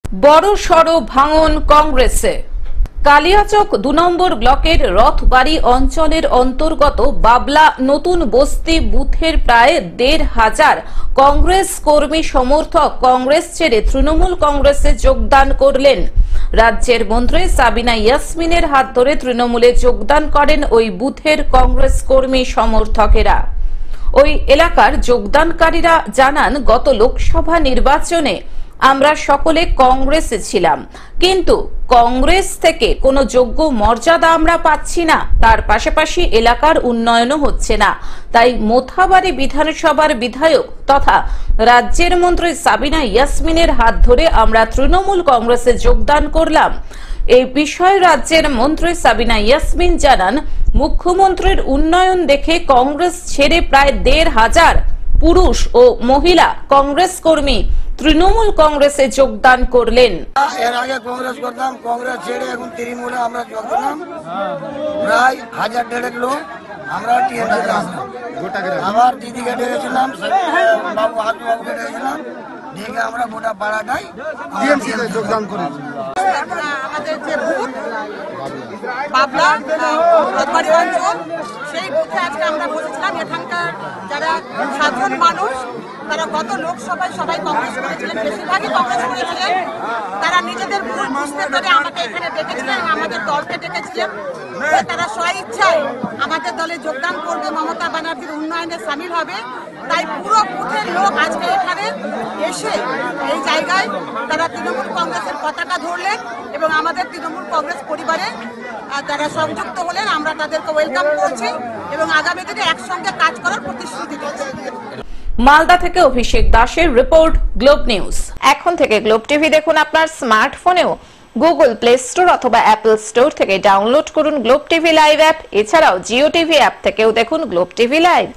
বড় সড় ভাঙন কংগ্রেসে। কালিয়াচক ২ নম্বর ব্লকের রথবাড়ি অঞ্চলের অন্তর্গত বাবলা নতুন বস্তি বুথের প্রায় ১৫০০ কংগ্রেস কর্মী সমর্থক কংগ্রেস ছেড়ে তৃণমূল কংগ্রেসে যোগদান করলেন। রাজ্যের মন্ত্রী সাবিনা ইয়াসমিনের হাত ধরে তৃণমূলে যোগদান করেন ওই বুথের কংগ্রেস কর্মী সমর্থকেরা। ওই এলাকার যোগদানকারীরা জানান, গত লোকসভা নির্বাচনে আমরা সকলে কংগ্রেসে ছিলাম, কিন্তু কংগ্রেস থেকে কোনো যোগ্য মর্যাদা আমরা পাচ্ছি না, তার পাশাপাশি এলাকার উন্নয়নও হচ্ছে না। তাই মোথাবাড়ি বিধানসভার বিধায়ক তথা রাজ্যের মন্ত্রী সাবিনা ইয়াসমিনের হাত ধরে আমরা তৃণমূল কংগ্রেসে যোগদান করলাম। এই বিষয়ে রাজ্যের মন্ত্রী সাবিনা ইয়াসমিন জানান, মুখ্যমন্ত্রীর উন্নয়ন দেখে কংগ্রেস ছেড়ে প্রায় ১৫০০ পুরুষ ও মহিলা কংগ্রেস কর্মী তৃণমূল কংগ্রেসে যোগদান করলেন। এর আগে কংগ্রেস করতাম, কংগ্রেস ছেড়ে এখন তৃণমূলে আমরা যোগ দিলাম। প্রায় ১০০০-১৫০ লোক আমরা টিএমসিতে আসলাম। আমার দিদিকে ডেকেছিলাম, বাবু হাজু বাবুকে ডেকেছিলাম, ডেকে আমরা গোটা পাড়াটাই টিএমসিতে যোগদান করেছি। আমাদের যে বুথ বাবলা রথবাড়ি অঞ্চল, সেই বুথে আজকে আমরা বসেছিলাম। এখানকার যারা সাধারণ মানুষ, তারা গত লোকসভায় সবাই কংগ্রেস করেছিলেন, বেশিরভাগই কংগ্রেস করেছিলেন। তারা নিজেদের ভুল বুঝতে পেরে আমাকে এখানে ডেকেছিলেন, আমাদের দলকে ডেকেছিলেন। তারা স্বইচ্ছায় আমাদের দলে যোগদান করবে, মমতা ব্যানার্জির উন্নয়নে সামিল হবে। তাই পুরো বুথের লোক আজকে এখানে এসে এই জায়গায় তারা তৃণমূল কংগ্রেসের পতাকা ধরলেন এবং আমাদের তৃণমূল কংগ্রেস পরিবারে যারা সংযুক্ত হলেন, আমরা তাদেরকে ওয়েলকাম করছি এবং আগামী দিনে একসঙ্গে কাজ করার প্রতিশ্রুতি দিচ্ছি। মালদা থেকে অভিষেক দাসের রিপোর্ট, গ্লোব নিউজ। এখন থেকে গ্লোব টিভি দেখুন আপনার স্মার্টফোনেও। গুগল প্লে স্টোর অথবা অ্যাপল স্টোর থেকে ডাউনলোড করুন গ্লোব টিভি লাইভ অ্যাপ। এছাড়াও জিও টিভি অ্যাপ থেকেও দেখুন গ্লোব টিভি লাইভ।